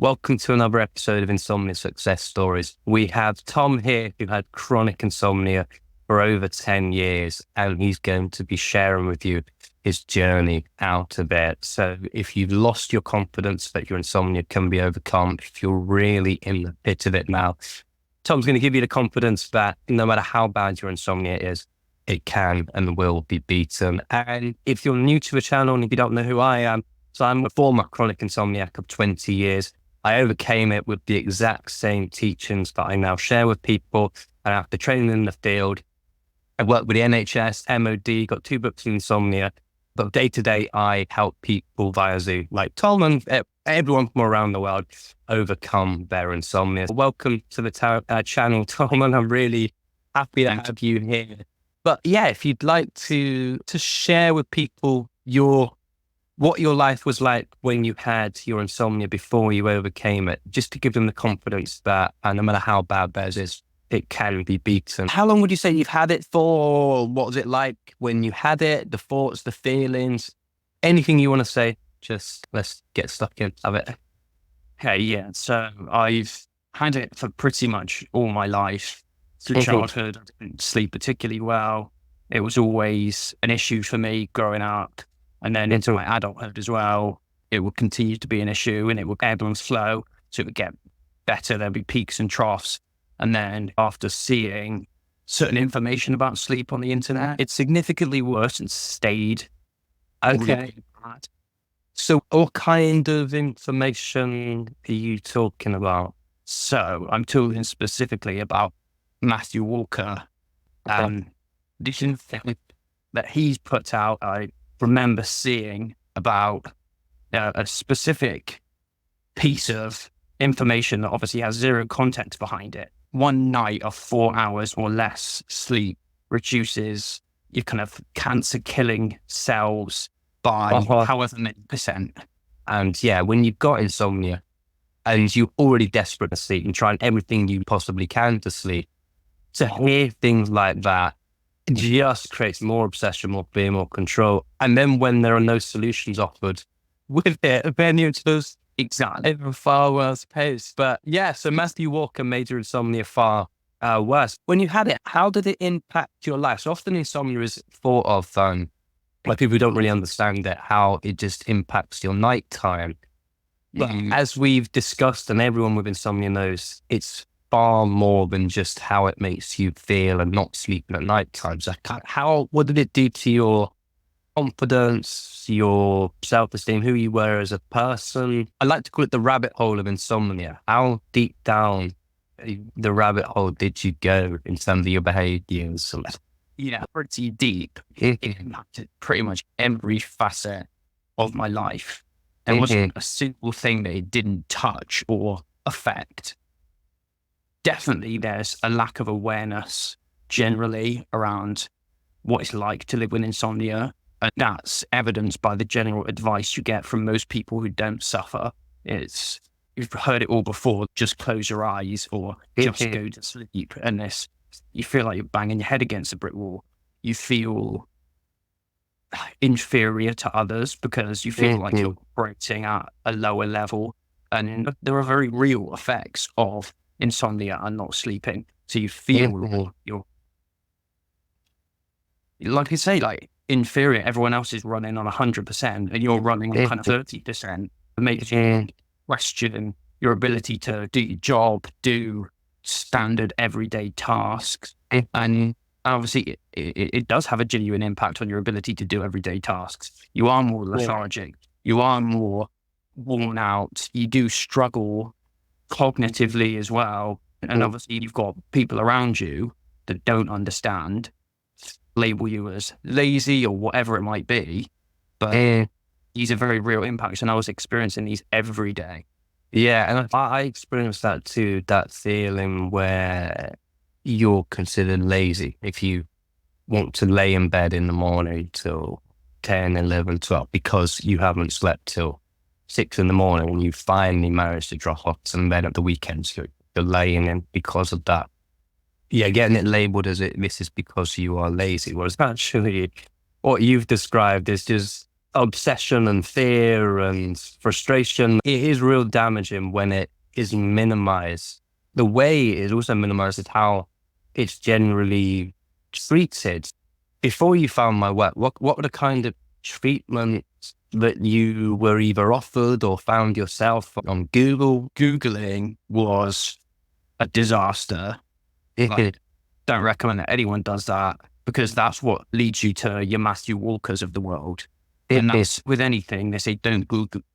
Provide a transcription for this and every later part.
Welcome to another episode of Insomnia Success Stories. We have Tom here who had chronic insomnia for over 10 years, and he's going to be sharing with you his journey out of it. So if you've lost your confidence that your insomnia can be overcome, if you're really in the pit of it now, Tom's going to give you the confidence that no matter how bad your insomnia is, it can and will be beaten. And if you're new to the channel and if you don't know who I am, so I'm a former chronic insomniac of 20 years. I overcame it with the exact same teachings that I now share with people. And after training in the field, I worked with the NHS, MOD, got 2 books on insomnia. But day to day, I help people via Zoom, like Tom and everyone from around the world, overcome their insomnia. Welcome to the channel, Tom, and I'm really happy to have you here. But yeah, if you'd like to share with people what your life was like when you had your insomnia before you overcame it, just to give them the confidence that no matter how bad theirs is, it can be beaten. How long would you say you've had it for? What was it like when you had it? The thoughts, the feelings, anything you want to say, just let's get stuck in of it. Okay, yeah. So I've had it for pretty much all my life. Through childhood, I didn't sleep particularly well. It was always an issue for me growing up. And then into my adulthood as well, it would continue to be an issue and it would ebb and flow. So it would get better. There'd be peaks and troughs. And then after seeing certain information about sleep on the internet, it's significantly worse and stayed. Okay. Really bad. So what kind of information are you talking about? So I'm talking specifically about Matthew Walker. This thing that he's put out, I remember seeing about a specific piece of information that obviously has zero context behind it. One night of 4 hours or less sleep reduces your kind of cancer killing cells by however many percent. And yeah, when you've got insomnia and you're already desperate to sleep and trying everything you possibly can to sleep, to hear things like that just creates more obsession, more fear, more control. And then when there are no solutions offered with it, then you're just Exactly. even far worse pace. But yeah, so Matthew Walker made your insomnia far worse. When you had it, how did it impact your life? So often insomnia is thought of like people who don't really understand it, how it just impacts your nighttime. But as we've discussed, and everyone with insomnia knows, it's far more than just how it makes you feel and not sleeping at night times. What did it do to your confidence, your self-esteem, who you were as a person? I like to call it the rabbit hole of insomnia. How deep down the rabbit hole did you go in terms of your behaviors? Yeah, pretty deep. It impacted pretty much every facet of my life. There wasn't a single thing that it didn't touch or affect. Definitely there's a lack of awareness generally around what it's like to live with insomnia. And that's evidenced by the general advice you get from most people who don't suffer. You've heard it all before, just close your eyes or just go to sleep. And you feel like you're banging your head against a brick wall. You feel inferior to others because you feel like you're operating at a lower level. And there are very real effects of insomnia and not sleeping. So you feel you're, like I say, like inferior. Everyone else is running on 100% and you're running on kind of 30%. It makes you question your ability to do your job, do standard everyday tasks. And obviously it does have a genuine impact on your ability to do everyday tasks. You are more lethargic. You are more worn out. You do struggle cognitively as well. And obviously you've got people around you that don't understand, label you as lazy or whatever it might be. But these are very real impacts. And I was experiencing these every day. Yeah, and I experienced that too, that feeling where you're considered lazy if you want to lay in bed in the morning till 10, 11, 12 because you haven't slept till 6 in the morning and you finally managed to drop off some bed at the weekends. You're laying in because of that. Yeah, getting it labeled as this is because you are lazy. Whereas actually what you've described is just obsession and fear and frustration. It is real damaging when it is minimized. The way it is also minimized is how it's generally treated. Before you found my work, what were the kind of treatments that you were either offered or found yourself on Google? Googling was a disaster. Like, don't recommend that anyone does that, because that's what leads you to your Matthew Walkers of the world. And that's with anything. They say don't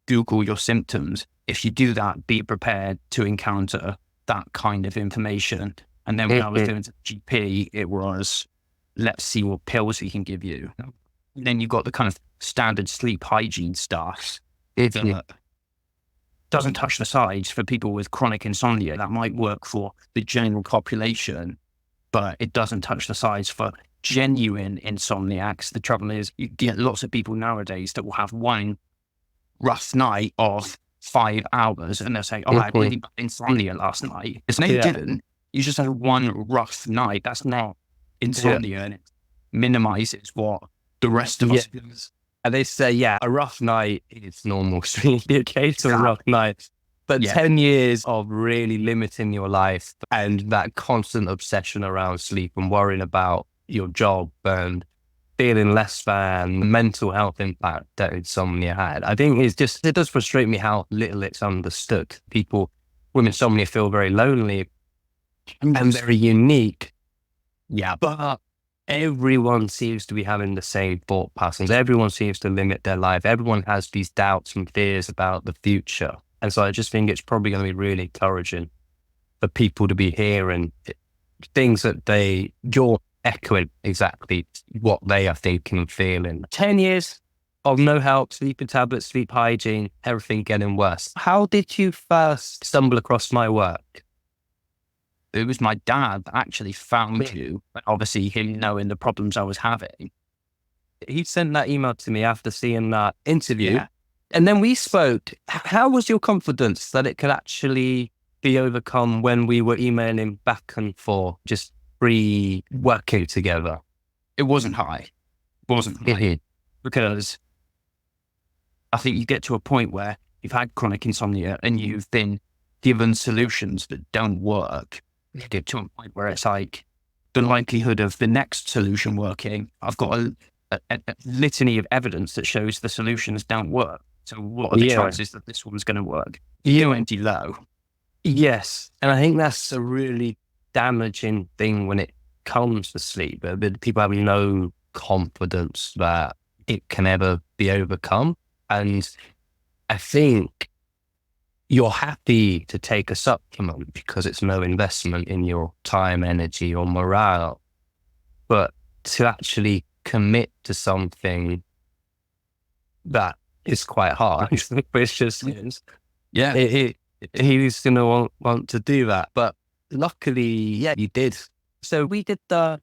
Google your symptoms. If you do that, be prepared to encounter that kind of information. And then when I was doing the GP, it was, let's see what pills we can give you. And then you've got the kind of standard sleep hygiene stuff that doesn't touch the sides for people with chronic insomnia. That might work for the general population, but it doesn't touch the sides for genuine insomniacs. The trouble is you get lots of people nowadays that will have one rough night of 5 hours and they'll say, oh, I had really bad insomnia last night. It's no, you didn't. You just had one rough night. That's not insomnia, and it minimizes what the rest of us do. And they say, a rough night is normal. The occasional rough night. But 10 years of really limiting your life and that constant obsession around sleep and worrying about your job and feeling less than, the mental health impact that insomnia had. I think it does frustrate me how little it's understood. People with insomnia feel very lonely and very unique. Yeah. But everyone seems to be having the same thought patterns. Everyone seems to limit their life. Everyone has these doubts and fears about the future. And so I just think it's probably going to be really encouraging for people to be hearing things that you're echoing exactly what they are thinking and feeling. 10 years of no help, sleeping tablets, sleep hygiene, everything getting worse. How did you first stumble across my work? It was my dad that actually found you, obviously him knowing the problems I was having. He sent that email to me after seeing that interview. Yeah. And then we spoke. How was your confidence that it could actually be overcome when we were emailing back and forth, just working together? It wasn't high. Because I think you get to a point where you've had chronic insomnia and you've been given solutions that don't work. You get to a point where it's like the likelihood of the next solution working. I've got a litany of evidence that shows the solutions don't work. So what are the chances that this one's going to work? Empty low. Yes. And I think that's a really damaging thing when it comes to sleep. People have no confidence that it can ever be overcome. And I think you're happy to take a supplement because it's no investment in your time, energy, or morale. But to actually commit to something that is quite hard, which just is, he's going to want to do that. But luckily, you did. So we did the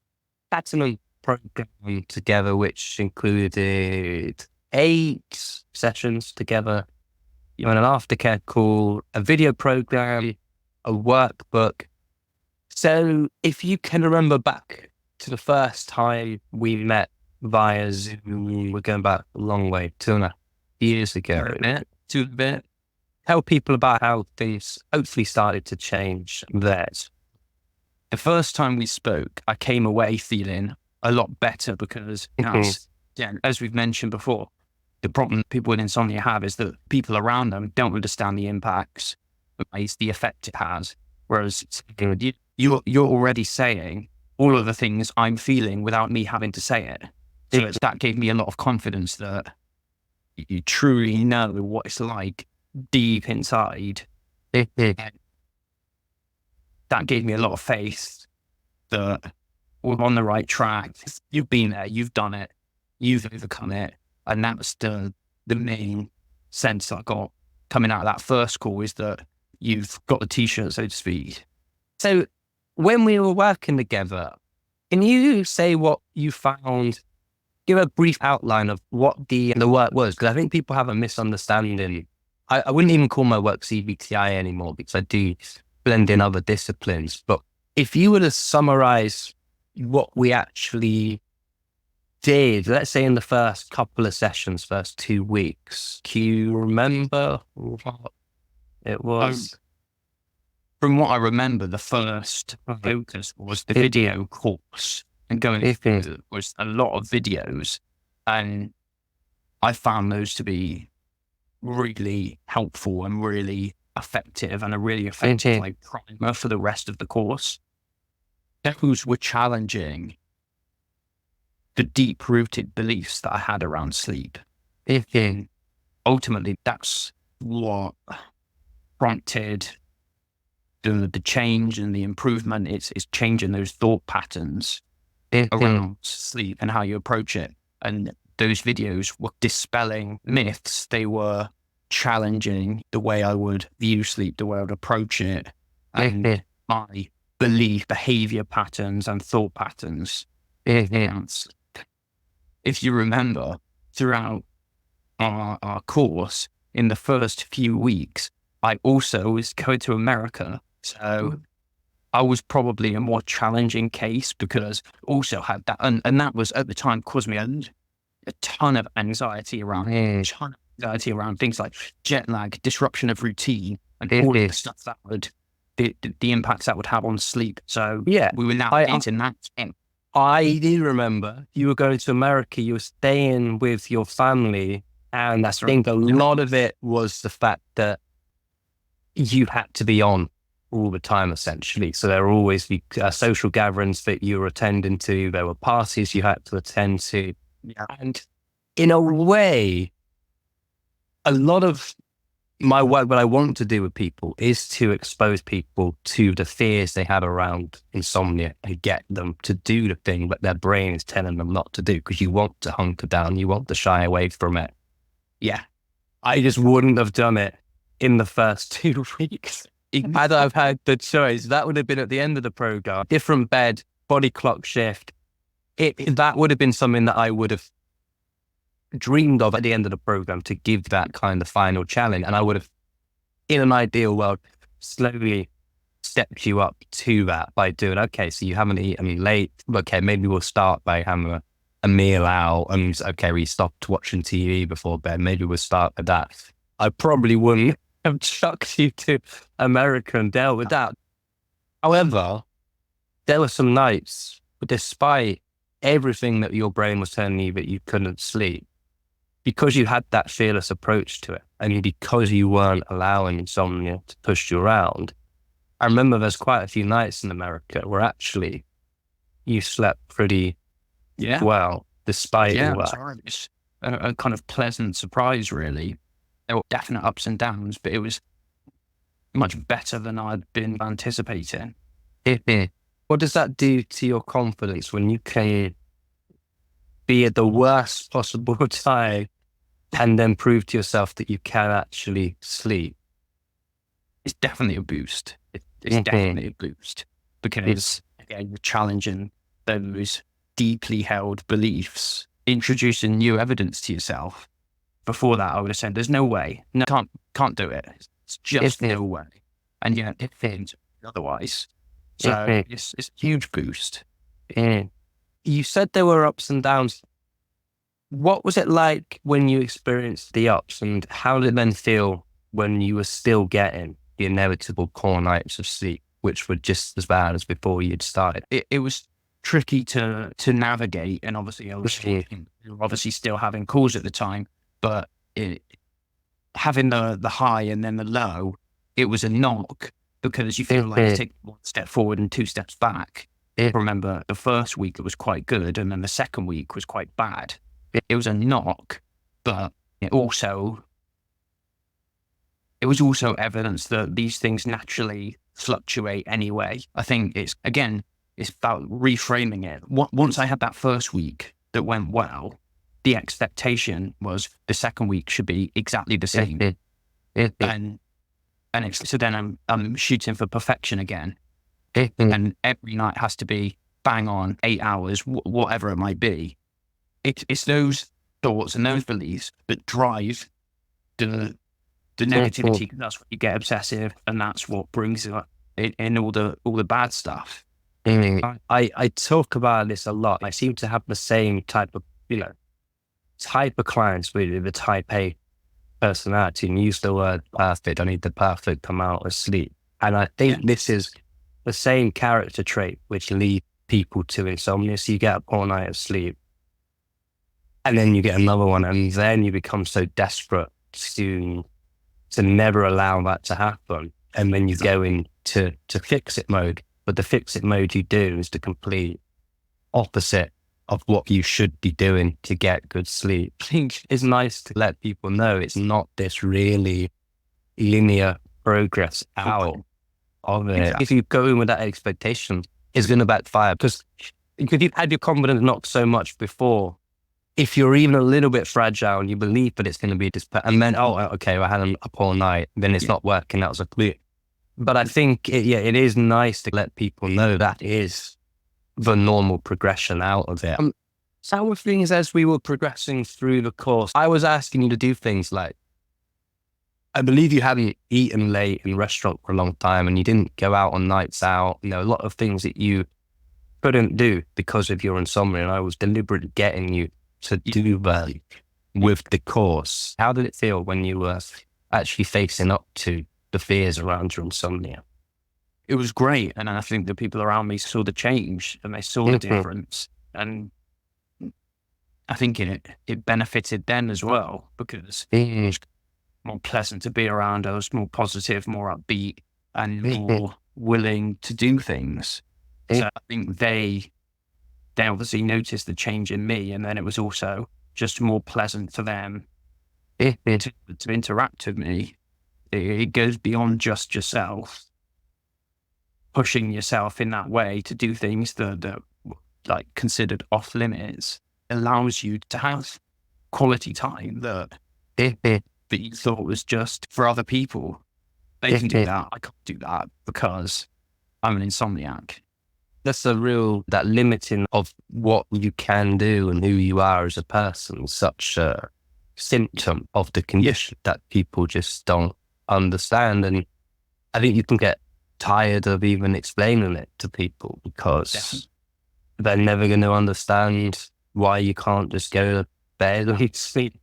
platinum program together, which included 8 sessions together, an aftercare call, a video program, a workbook. So if you can remember back to the first time we met via Zoom, we're going back a long way, 2.5 years ago. Tell people about how things hopefully started to change there. The first time we spoke, I came away feeling a lot better because, as we've mentioned before, the problem people with insomnia have is that people around them don't understand the impacts, the effect it has. Whereas you're already saying all of the things I'm feeling without me having to say it. So that gave me a lot of confidence that you truly know what it's like deep inside. That gave me a lot of faith that we're on the right track. You've been there, you've done it, you've overcome it. And that was the main sense I got coming out of that first call, is that you've got the t-shirt, so to speak. So when we were working together, can you say what you found? Give a brief outline of what the work was, because I think people have a misunderstanding. I wouldn't even call my work CBTi anymore because I do blend in other disciplines. But if you were to summarize what we actually did, let's say in the first couple of sessions, first 2 weeks, do you remember what it was? From what I remember, the first focus was the video course, and going through was a lot of videos, and I found those to be really helpful and really effective, and a really effective like primer for the rest of the course. Those were challenging the deep-rooted beliefs that I had around sleep. Ultimately, that's what prompted the change and the improvement. It's changing those thought patterns around sleep and how you approach it. And those videos were dispelling myths. They were challenging the way I would view sleep, the way I would approach it, and my behavior patterns and thought patterns. If you remember, throughout our course, in the first few weeks, I also was going to America. So I was probably a more challenging case, because also had that, and that was at the time caused me a ton of anxiety around things like jet lag, disruption of routine, and all of the stuff that would, the impacts that would have on sleep. So yeah, we were navigating that. I do remember you were going to America, you were staying with your family, and I think a lot of it was the fact that you had to be on all the time, essentially. So there were always the social gatherings that you were attending to. There were parties you had to attend to. Yeah. And in a way, a lot of my work, what I want to do with people, is to expose people to the fears they have around insomnia and get them to do the thing that their brain is telling them not to do, because you want to hunker down, you want to shy away from it. Yeah. I just wouldn't have done it in the first 2 weeks. Had I've had the choice, that would have been at the end of the program, different bed, body clock shift. That would have been something that I would have dreamed of at the end of the program, to give that kind of final challenge. And I would have, in an ideal world, slowly stepped you up to that by doing, okay, so you haven't eaten late. Okay, maybe we'll start by having a meal out. And okay, we stopped watching TV before bed. Maybe we'll start with that. I probably wouldn't have chucked you to America and dealt with that. However, there were some nights, despite everything that your brain was telling you that you couldn't sleep, because you had that fearless approach to it, and because you weren't allowing insomnia to push you around. I remember there's quite a few nights in America where actually you slept pretty well, despite all that. It's a kind of pleasant surprise, really. There were definite ups and downs, but it was much better than I'd been anticipating. What does that do to your confidence when you can be at the worst possible time and then prove to yourself that you can actually sleep? It's definitely a boost. It's definitely a boost, because again, you're challenging those deeply held beliefs, introducing new evidence to yourself. Before that, I would have said, "There's no way, no, can't do it. It's just no way," and yet it seems otherwise. So it's a huge boost. You said there were ups and downs. What was it like when you experienced the ups, and how did it then feel when you were still getting the inevitable core nights of sleep, which were just as bad as before you'd started? It was tricky to navigate, and obviously I was obviously still having calls at the time, but having the high and then the low, it was a knock, because you feel like you take one step forward and 2 steps back. I remember the first week it was quite good, and then the second week was quite bad. It was a knock, but it was also evidence that these things naturally fluctuate anyway. I think it's about reframing it. Once I had that first week that went well, the expectation was the second week should be exactly the same. So then I'm shooting for perfection again. And every night has to be bang on 8 hours, whatever it might be. It's those thoughts and those beliefs that drive the negativity. That's what you get obsessive, and that's what brings in all the bad stuff. I talk about this a lot. I seem to have the same type of type of clients with the type A personality, and use the word perfect. I need the perfect amount of sleep. And I think this is the same character trait which lead people to insomnia. So you get a poor night of sleep, and then you get another one, and then you become so desperate to never allow that to happen. And then you go into fix it mode. But the fix it mode you do is the complete opposite of what you should be doing to get good sleep. I think it's nice to let people know it's not this really linear progress out of it. Exactly. If you go in with that expectation, it's going to backfire, because you've had your confidence knocked so much before. If you're even a little bit fragile and you believe that it's going to be this, and then, okay, I had a poor night, then it's not working out so clear. But I think, it is nice to let people know that is the normal progression out of it. Some of things as we were progressing through the course, I was asking you to do things like, I believe you hadn't eaten late in a restaurant for a long time, and you didn't go out on nights out. A lot of things that you couldn't do because of your insomnia. And I was deliberately getting you to do that with the course. How did it feel when you were actually facing up to the fears around your insomnia? It was great. And I think the people around me saw the change and they saw the difference. And I think it benefited then as well, because it was more pleasant to be around. I was more positive, more upbeat, and more willing to do things. So I think they obviously noticed the change in me, and then it was also just more pleasant for them to interact with me. It goes beyond just yourself, pushing yourself in that way to do things that like considered off limits, allows you to have quality time that you thought was just for other people. They can do that. I can't do that because I'm an insomniac. That's that limiting of what you can do and who you are as a person, such a symptom of the condition that people just don't understand. And I think you can get tired of even explaining it to people, because they're never going to understand why you can't just go to bed and sleep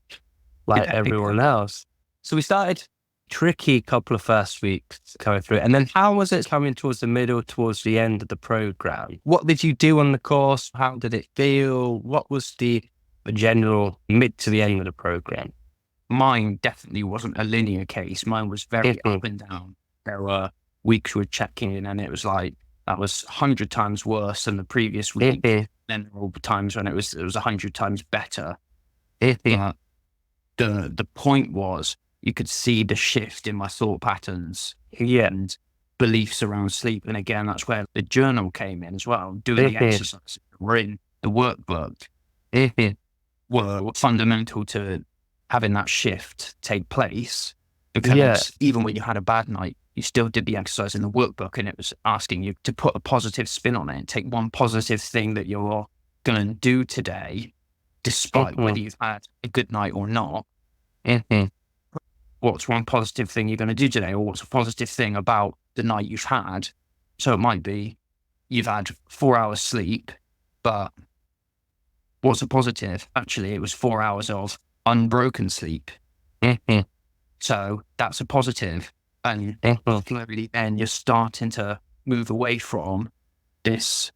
like everyone else. So we started tricky couple of first weeks coming through. And then how was it coming towards the middle, towards the end of the program? What did you do on the course? How did it feel? What was the general mid to the end of the program? Mine definitely wasn't a linear case. Mine was very up and down. There were weeks we were checking in and it was like, that was 100 times worse than the previous week. Then there were times when it was 100 times better. The point was, you could see the shift in my thought patterns and beliefs around sleep. And again, that's where the journal came in as well. Doing the exercises that were in the workbook were fundamental to having that shift take place. Because even when you had a bad night, you still did the exercise in the workbook, and it was asking you to put a positive spin on it. Take one positive thing that you're going to do today, despite whether you've had a good night or not. What's one positive thing you're going to do today, or what's a positive thing about the night you've had? So it might be you've had 4 hours sleep, but what's a positive? Actually, it was 4 hours of unbroken sleep. So that's a positive. And slowly then you're starting to move away from this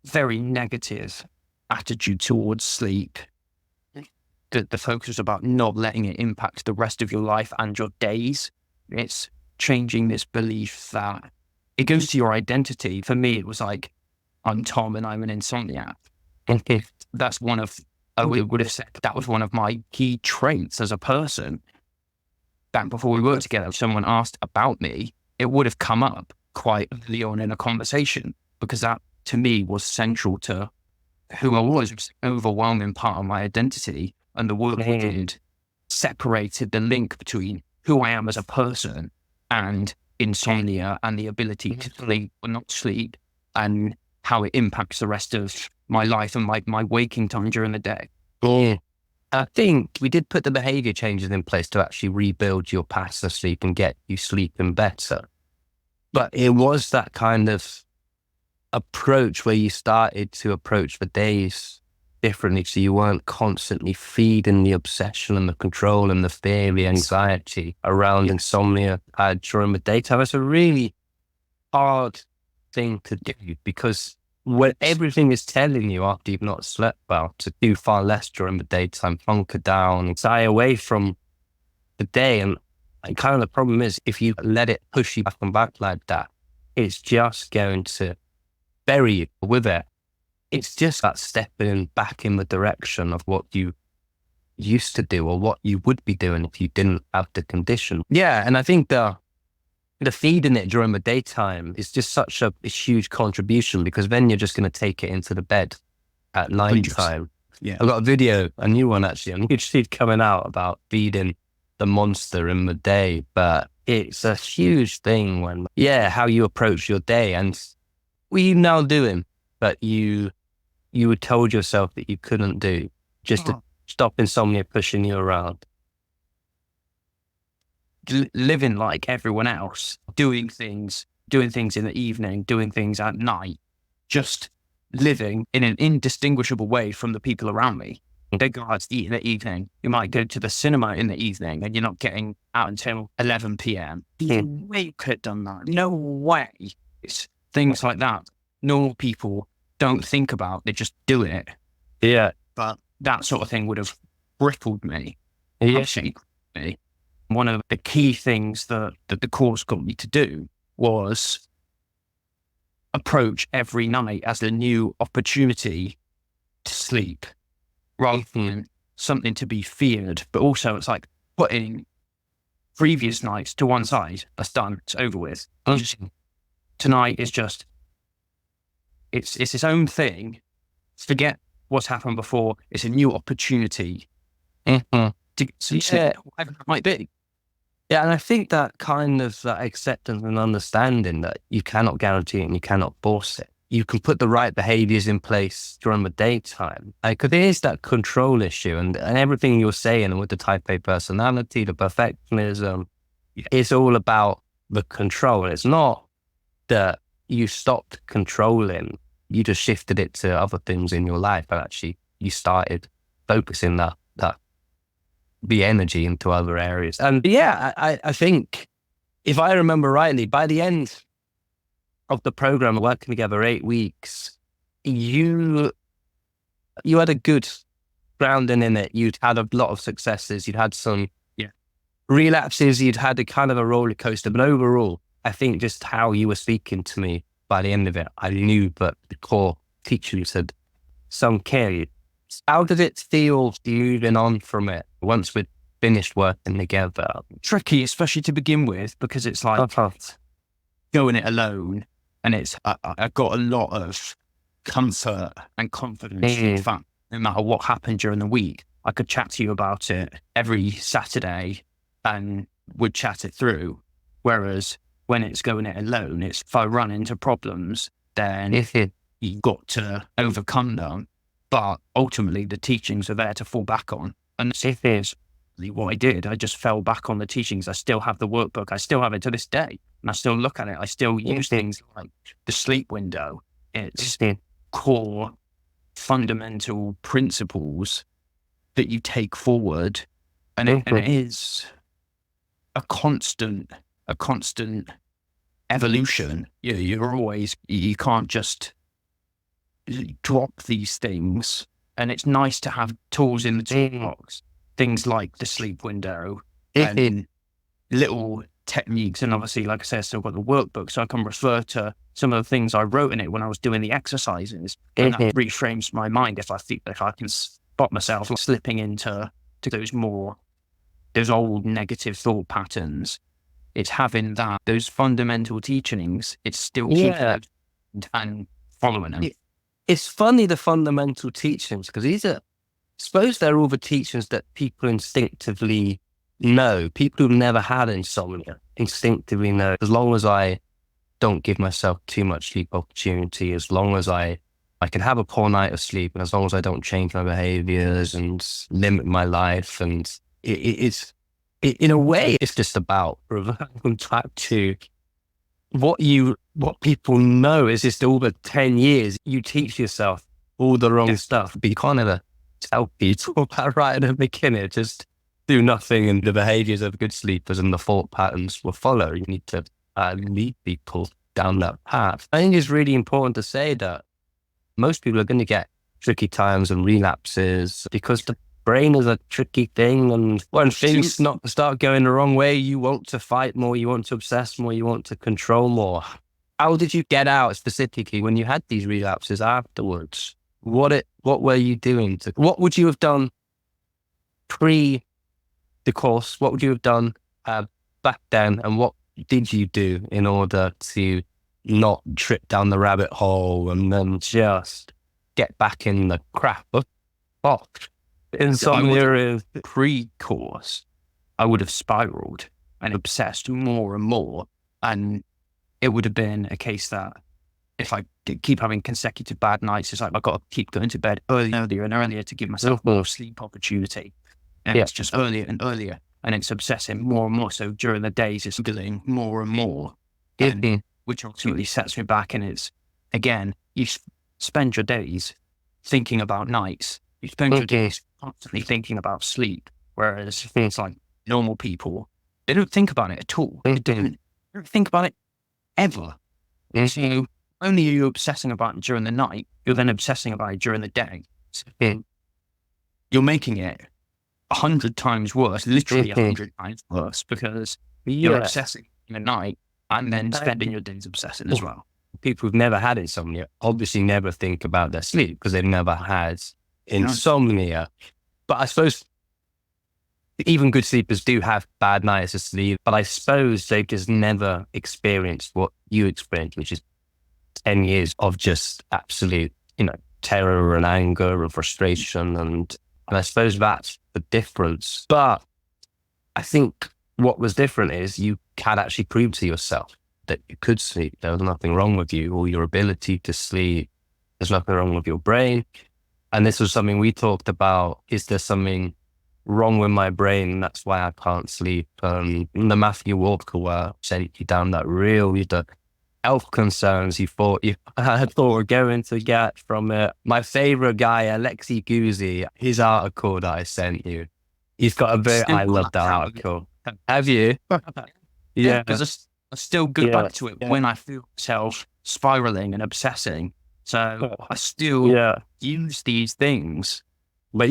very negative attitude towards sleep. The focus is about not letting it impact the rest of your life and your days. It's changing this belief that it goes to your identity. For me, it was like, I'm Tom and I'm an insomniac. And if that's I would have said that was one of my key traits as a person. Back before we worked together, if someone asked about me, it would have come up quite early on in a conversation, because that to me was central to who I was. It was an overwhelming part of my identity. And the work we did separated the link between who I am as a person and insomnia and the ability to sleep or not sleep, and how it impacts the rest of my life and my waking time during the day. I think we did put the behavior changes in place to actually rebuild your pattern of sleep and get you sleeping better. But it was that kind of approach where you started to approach the days differently. So you weren't constantly feeding the obsession and the control and the fear, the anxiety around insomnia during the daytime. It's a really hard thing to do, because when everything is telling you after you've not slept well to do far less during the daytime, hunker down, stay away from the day. And kind of the problem is, if you let it push you back and back like that, it's just going to bury you with it. It's just that stepping back in the direction of what you used to do or what you would be doing if you didn't have the condition. Yeah, and I think the feeding it during the daytime is just such a huge contribution, because then you're just going to take it into the bed at night time. Yeah. I've got a video, a new one actually, a new feed coming out about feeding the monster in the day. But it's a huge thing when, how you approach your day. And what are you now doing but you had told yourself that you couldn't do, just to stop insomnia pushing you around? Living like everyone else, doing things in the evening, doing things at night, just living in an indistinguishable way from the people around me. They go out to eat in the evening. You might go to the cinema in the evening and you're not getting out until 11 p.m. No way you could have done that. No way. It's things like that. Normal people don't think about, they're just doing it. Yeah. But that sort of thing would have crippled me. Yeah. Me. One of the key things that the course got me to do was approach every night as a new opportunity to sleep, rather than something to be feared. But also it's like putting previous nights to one side. That's done. It's over with. Tonight is just, it's its own thing. Forget what's happened before. It's a new opportunity to sleep, whatever it might be. Yeah, and I think that kind of that acceptance and understanding that you cannot guarantee it and you cannot force it. You can put the right behaviors in place during the daytime. Because there is that control issue, and everything you're saying with the type A personality, the perfectionism, it's all about the control. It's not that you stopped controlling, you just shifted it to other things in your life, and actually you started focusing the energy into other areas. And I think, if I remember rightly, by the end of the program, working together 8 weeks, you had a good grounding in it. You'd had a lot of successes. You'd had some relapses. You'd had a kind of a roller coaster. But overall, I think just how you were speaking to me by the end of it, I knew that the core teachings had sunk in. How did it feel moving on from it once we'd finished working together? Tricky, especially to begin with, because it's like going it alone, and it's I got a lot of comfort and confidence in the fact no matter what happened during the week, I could chat to you about it every Saturday and would chat it through. Whereas when it's going it alone, it's if I run into problems, then you've got to overcome them. But ultimately, the teachings are there to fall back on. And if is what I did, I just fell back on the teachings. I still have the workbook. I still have it to this day. And I still look at it. I still use things like the sleep window. It's core fundamental principles that you take forward. And it is a constant evolution. You can't just drop these things, and it's nice to have tools in the toolbox, things like the sleep window and little techniques. And obviously, like I said, I still got the workbook, so I can refer to some of the things I wrote in it when I was doing the exercises, and that reframes my mind if I think that I can spot myself slipping into those old negative thought patterns. It's having those fundamental teachings. It's still keeping and following them. It's funny, the fundamental teachings, because I suppose they're all the teachings that people instinctively know. People who've never had insomnia instinctively know, as long as I don't give myself too much sleep opportunity, as long as I can have a poor night of sleep, and as long as I don't change my behaviors and limit my life. And it's in a way, it's just about reverting back to what people know. Is just all the 10 years you teach yourself all the wrong stuff. But you can't ever tell people about right at the beginning. Just do nothing, and the behaviors of good sleepers and the thought patterns will follow. You need to lead people down that path. I think it's really important to say that most people are going to get tricky times and relapses because the brain is a tricky thing. And when things start going the wrong way, you want to fight more, you want to obsess more, you want to control more. How did you get out specifically when you had these relapses afterwards? What were you doing? What would you have done pre the course? What would you have done back then? And what did you do in order to not trip down the rabbit hole and then just get back in the crap of insomnia is pre-course? I would have spiraled and obsessed more and more, and it would have been a case that if I keep having consecutive bad nights, it's like I've got to keep going to bed earlier and earlier to give myself more sleep opportunity. And it's just earlier and earlier, and it's obsessing more and more. So during the days, it's getting more and more, which ultimately sets me back. And it's, again, you spend your days thinking about nights. You spend your days constantly thinking about sleep. Whereas it's like normal people, they don't think about it at all. They don't think about it ever. So only are you obsessing about it during the night, you're then obsessing about it during the day. So you're making it 100 times worse, literally 100 times worse, because you're obsessing in the night and then spending your days obsessing as well. People who've never had insomnia obviously never think about their sleep because they've never had insomnia. But I suppose even good sleepers do have bad nights of sleep, but I suppose they've just never experienced what you experienced, which is 10 years of just absolute, terror and anger and frustration. And I suppose that's the difference. But I think what was different is you can actually prove to yourself that you could sleep. There was nothing wrong with you or your ability to sleep. There's nothing wrong with your brain. And this was something we talked about. Is there something wrong with my brain? That's why I can't sleep. The Matthew Walker were sent you down that the health concerns you thought were going to get from it. My favorite guy, Alexei Guzzi, his article that I sent you. He's got I love that article. Have you? Yeah, because I still go back to it when I feel myself spiraling and obsessing. So I still use these things. But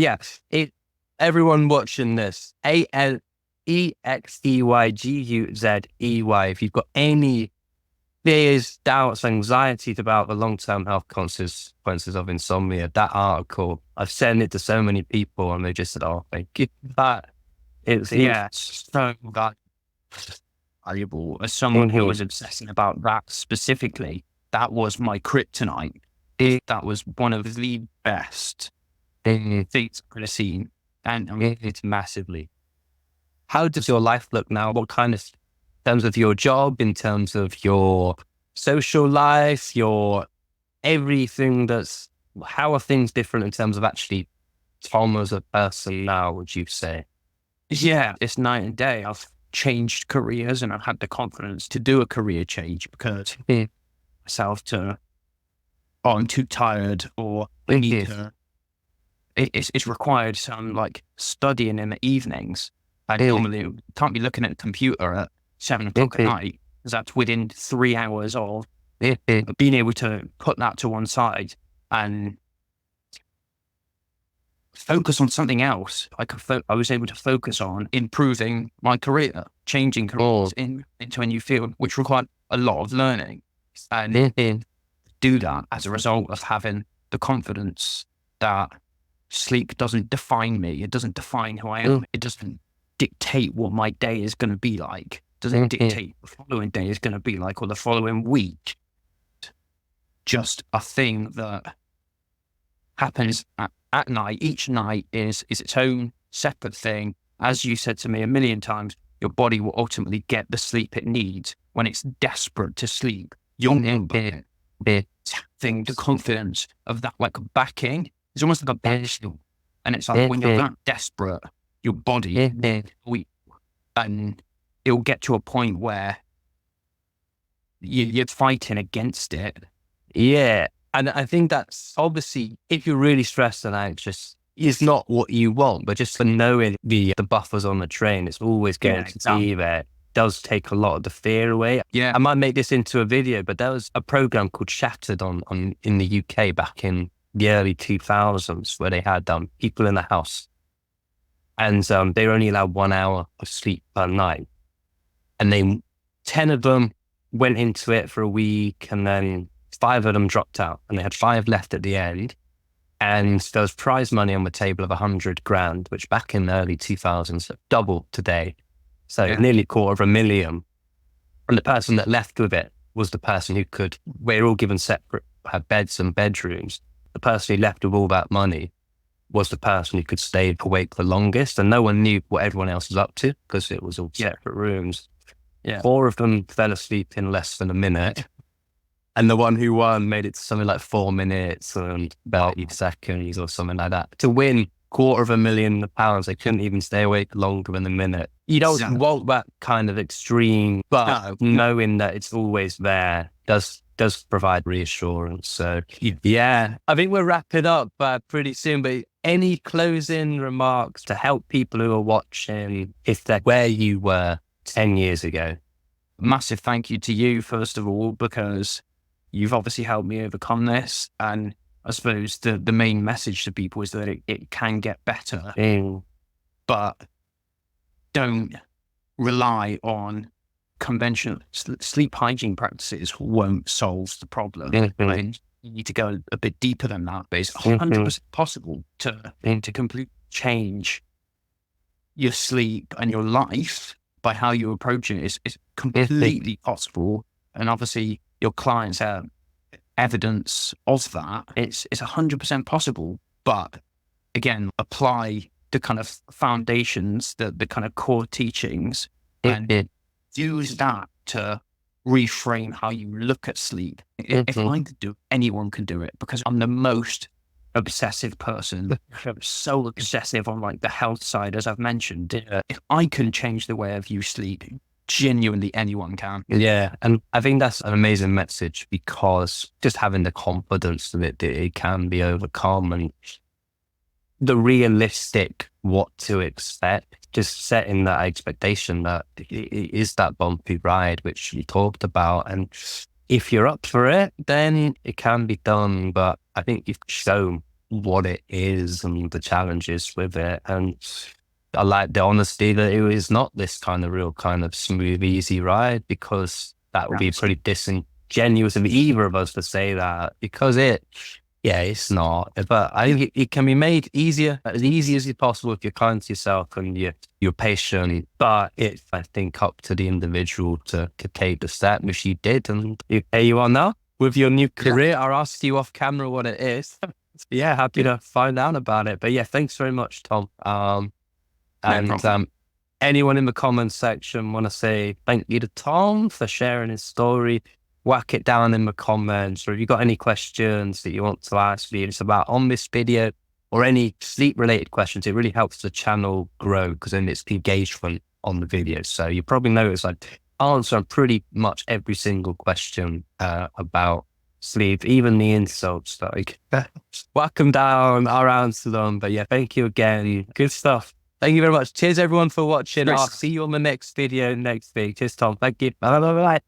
everyone watching this, ALEXEYGUZEY, if you've got any fears, doubts, anxieties about the long-term health consequences of insomnia, that article, I've sent it to so many people and they just said, oh, thank you. But it's so valuable. As someone who was obsessing about that specifically, that was my kryptonite. That was one of the best things I've ever seen. And it's massively. How does your life look now? What kind of, in terms of your job, in terms of your social life, your everything how are things different in terms of actually Tom as a person now, would you say? Yeah, it's night and day. I've changed careers and I've had the confidence to do a career change because myself I'm too tired or I need to. It's required some studying in the evenings. I normally can't be looking at a computer at 7 o'clock at night because that's within 3 hours of being able to put that to one side and focus on something else. I was able to focus on improving my career, changing careers into a new field, which required a lot of learning. And do that as a result of having the confidence that sleep doesn't define me. It doesn't define who I am. It doesn't dictate what my day is going to be like. It doesn't dictate what the following day is going to be like or the following week. Just a thing that happens at night. Each night is its own separate thing. As you said to me a million times, your body will ultimately get the sleep it needs when it's desperate to sleep. You'll never having the confidence of that backing. It's almost like a pedestal. And it's like when you're that desperate, your body weak, and it'll get to a point where you're fighting against it. Yeah. And I think that's obviously, if you're really stressed and anxious, is not what you want, but just for knowing the buffers on the train, it's always going to be there. Does take a lot of the fear away. Yeah. I might make this into a video, but there was a program called Shattered on in the UK back in the early 2000s where they had people in the house, and they were only allowed 1 hour of sleep per night, and 10 of them went into it for a week, and then 5 of them dropped out, and they had 5 left at the end. And there was prize money on the table of 100 grand, which back in the early 2000s doubled today. So nearly $250,000. And the person that left with it was the person who could, we're all given separate beds and bedrooms. The person who left with all that money was the person who could stay awake the longest. And no one knew what everyone else was up to because it was all separate rooms. 4 of them fell asleep in less than a minute. And the one who won made it to something like 4 minutes and 30 seconds or something like that. To win £250,000, they couldn't even stay awake longer than a minute. You don't want that kind of extreme, but knowing that it's always there does provide reassurance. So yeah, I think we'll wrap it up pretty soon. But any closing remarks to help people who are watching, if they're where you were 10 years ago? Massive thank you to you, first of all, because you've obviously helped me overcome this. And I suppose the main message to people is that it can get better, but don't rely on conventional sleep hygiene practices. Won't solve the problem. Right? You need to go a bit deeper than that, but it's 100% possible to completely change your sleep and your life by how you approach it. It's completely possible. And obviously your clients have evidence of that. It's 100% possible, but again, apply the kind of foundations, the kind of core teachings, and use that to reframe how you look at sleep. If I could do it, anyone can do it, because I'm the most obsessive person. I'm so obsessive on like the health side, as I've mentioned. If I can change the way I view sleep, genuinely anyone can. Yeah, and I think that's an amazing message, because just having the confidence that it can be overcome, and the realistic what to expect, just setting that expectation that it is that bumpy ride, which you talked about. And if you're up for it, then it can be done. But I think you've shown what it is and the challenges with it. And I like the honesty that it is not this kind of real kind of smooth, easy ride, because that would be pretty disingenuous of either of us to say that, because it's not. But I think it can be made easier, as easy as possible if you're kind to yourself and you're patient. But it's, I think, up to the individual to take the step, which you did. And here you are now with your new career. I'll ask you off camera what it is. Happy to find out about it. But thanks very much, Tom. Anyone in the comments section want to say thank you to Tom for sharing his story, whack it down in the comments. Or if you've got any questions that you want to ask me, it's about on this video, or any sleep related questions, it really helps the channel grow, because then it's engagement on the video. So you probably notice I answer pretty much every single question about sleep, even the insults. Like, whack them down, I'll answer them. But thank you again. Good stuff. Thank you very much. Cheers everyone for watching. I'll see you on the next video next week. Cheers, Tom. Thank you. Bye.